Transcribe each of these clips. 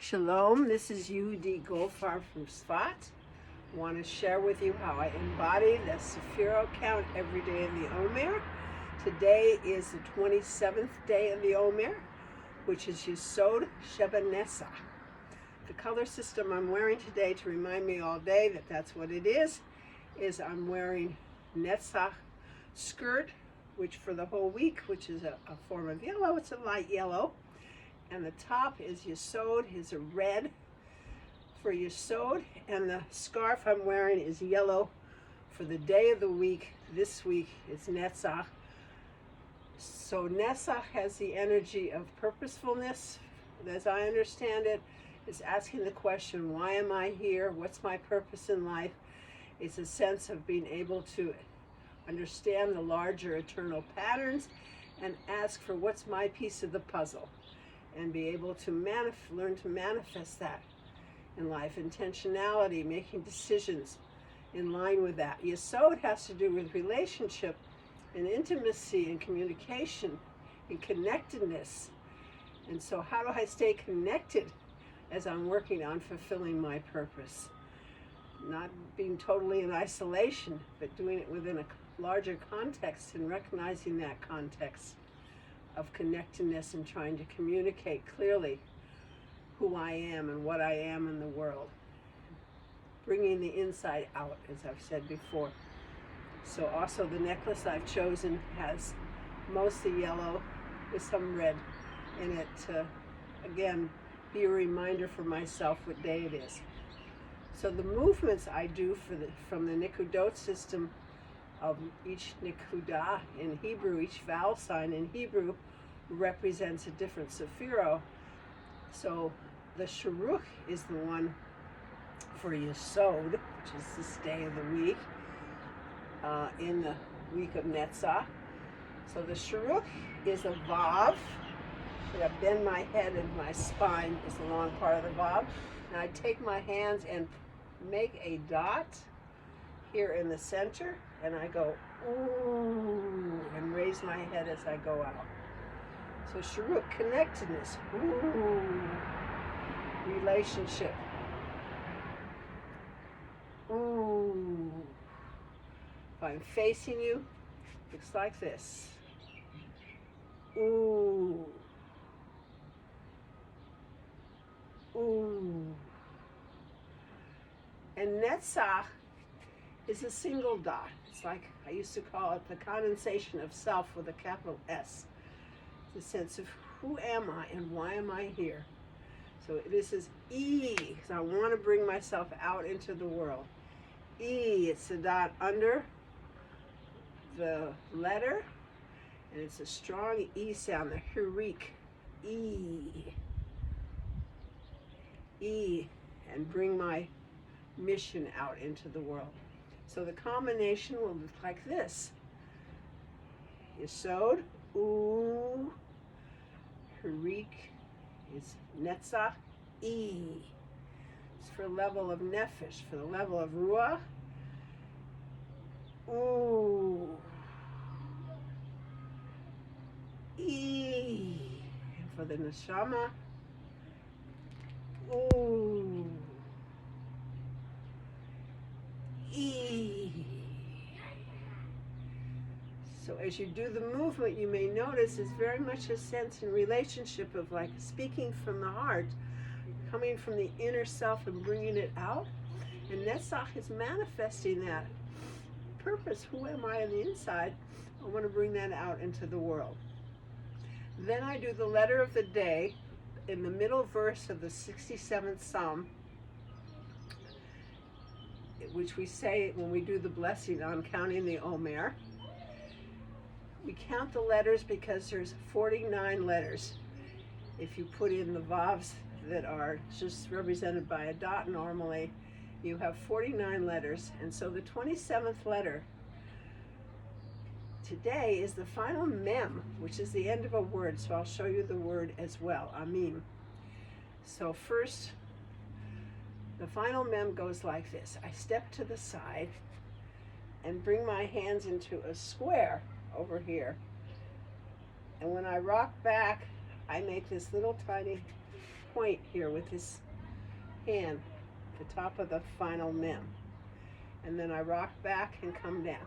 Shalom, this is Yehudit Goldfarb from Tzfat. I want to share with you how I embody the Shuruk count every day in the Omer. Today is the 27th day of the Omer, which is Yesod Sheba Netzach. The color system I'm wearing today to remind me all day that that's what it is I'm wearing Netzach skirt, which for the whole week, which is a form of yellow, it's a light yellow. And the top is Yesod, is a red for Yesod, and the scarf I'm wearing is yellow for the day of the week. This week it's Netzach. So Netzach has the energy of purposefulness. As I understand it, it's asking the question, why am I here? What's my purpose in life? It's a sense of being able to understand the larger eternal patterns and ask for what's my piece of the puzzle, and be able to learn to manifest that in life. Intentionality, making decisions in line with that. Yesod has to do with relationship and intimacy and communication and connectedness. And so how do I stay connected as I'm working on fulfilling my purpose? Not being totally in isolation, but doing it within a larger context and recognizing that context of connectedness and trying to communicate clearly who I am and what I am in the world. Bringing the inside out, as I've said before. So also the necklace I've chosen has mostly yellow with some red in it to, again, be a reminder for myself what day it is. So the movements I do from the Nikudot system of each Nikudah in Hebrew, each vowel sign in Hebrew represents a different sephiro. So the Shuruk is the one for Yesod, which is this day of the week, in the week of Netzach. So the Shuruk is a Vav. So I bend my head and my spine is the long part of the Vav. And I take my hands and make a dot here in the center, and I go, ooh, and raise my head as I go out. So Shuruk, connectedness, ooh, relationship, ooh. If I'm facing you, looks like this, ooh, ooh. And Netzach is a single dot. It's like, I used to call it the condensation of self with a capital S. It's a sense of who am I and why am I here? So this is E, because I want to bring myself out into the world. E, it's the dot under the letter, and it's a strong E sound, the Chirik, E. E, and bring my mission out into the world. So the combination will look like this. Yesod, ooh, Chirik is Netzach, E. It's for level of Nefesh, for the level of Ruach. Ooh, E. And for the Neshama, ooh, E. So as you do the movement, you may notice it's very much a sense in relationship of like speaking from the heart, coming from the inner self and bringing it out. And Netzach is manifesting that purpose. Who am I on the inside? I want to bring that out into the world. Then I do the letter of the day in the middle verse of the 67th Psalm, which we say when we do the blessing on counting the Omer. We count the letters because there's 49 letters. If you put in the Vavs that are just represented by a dot normally, you have 49 letters. And so the 27th letter today is the final Mem, which is the end of a word. So I'll show you the word as well, Amim. So first, the final Mem goes like this. I step to the side and bring my hands into a square over here. And when I rock back, I make this little tiny point here with this hand, the top of the final mem. And then I rock back and come down.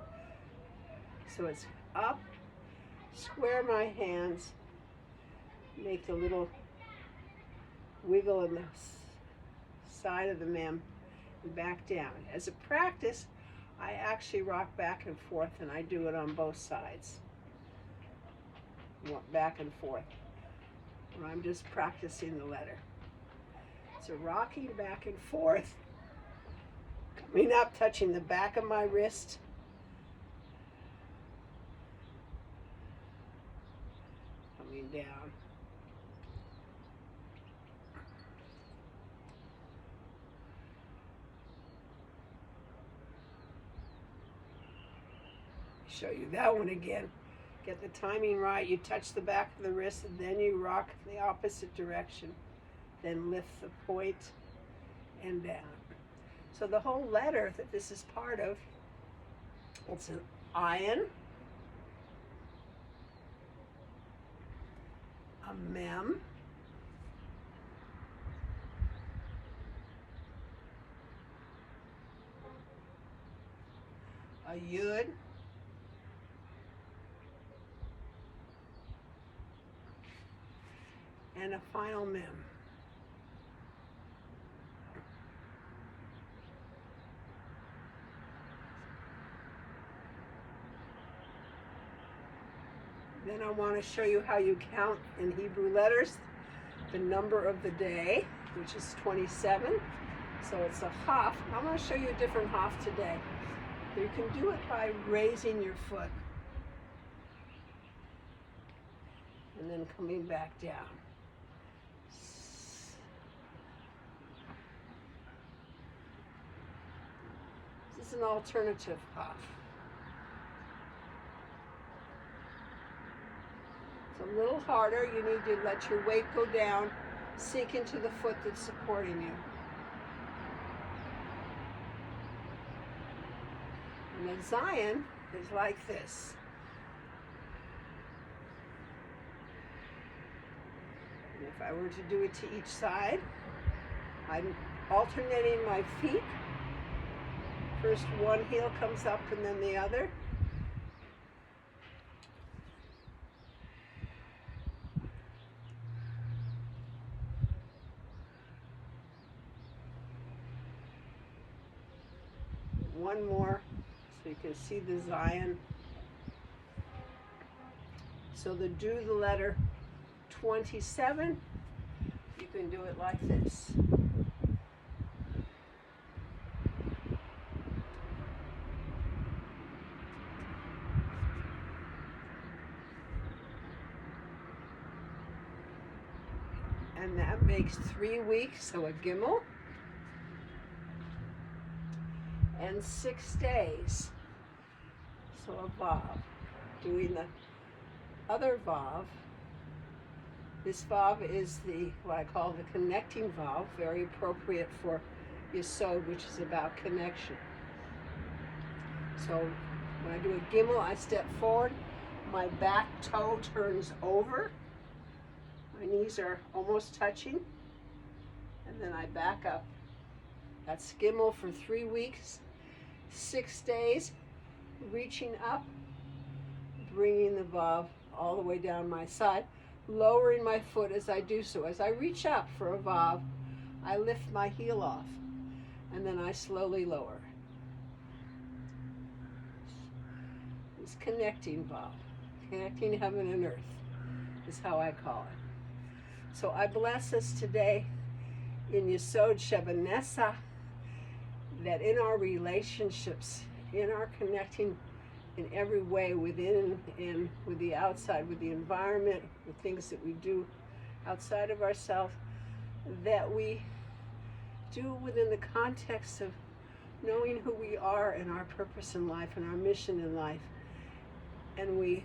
So it's up, square my hands, make the little wiggle in the side of the mem, and back down. As a practice, I actually rock back and forth, and I do it on both sides. Back and forth. When I'm just practicing the letter. So rocking back and forth, coming up, touching the back of my wrist, coming down. Show you that one again. Get the timing right. You touch the back of the wrist, and then you rock the opposite direction. Then lift the point and down. So the whole letter that this is part of, it's an ayin, a mem, a yud, and a final mem. Then I want to show you how you count in Hebrew letters the number of the day, which is 27. So it's a half. I'm going to show you a different half today. You can do it by raising your foot and then coming back down. This is an alternative half. It's a little harder. You need to let your weight go down, sink into the foot that's supporting you. And the Zayin is like this. And if I were to do it to each side, I'm alternating my feet. First one heel comes up and then the other. One more so you can see the Zayin. So to do the letter 27, you can do it like this. And that makes 3 weeks, so a Gimel, and 6 days, so a Vav. Doing the other Vav, this Vav is what I call the connecting Vav, very appropriate for Yesod, which is about connection. So when I do a Gimel, I step forward, my back toe turns over, my knees are almost touching, and then I back up. That's Gimel for 3 weeks, 6 days, reaching up, bringing the Vav all the way down my side, lowering my foot as I do so. As I reach up for a Vav, I lift my heel off, and then I slowly lower. It's connecting Vav, connecting heaven and earth is how I call it. So I bless us today in Yesod Sheva Netzach, that in our relationships, in our connecting in every way, within and with the outside, with the environment, the things that we do outside of ourselves, that we do within the context of knowing who we are and our purpose in life and our mission in life. And we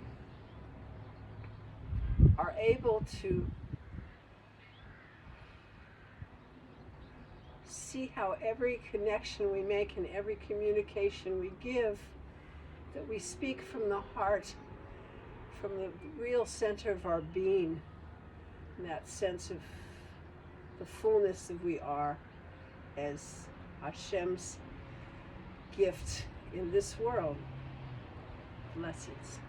are able to see how every connection we make and every communication we give, that we speak from the heart, from the real center of our being, that sense of the fullness of we are as Hashem's gift in this world. Blessings.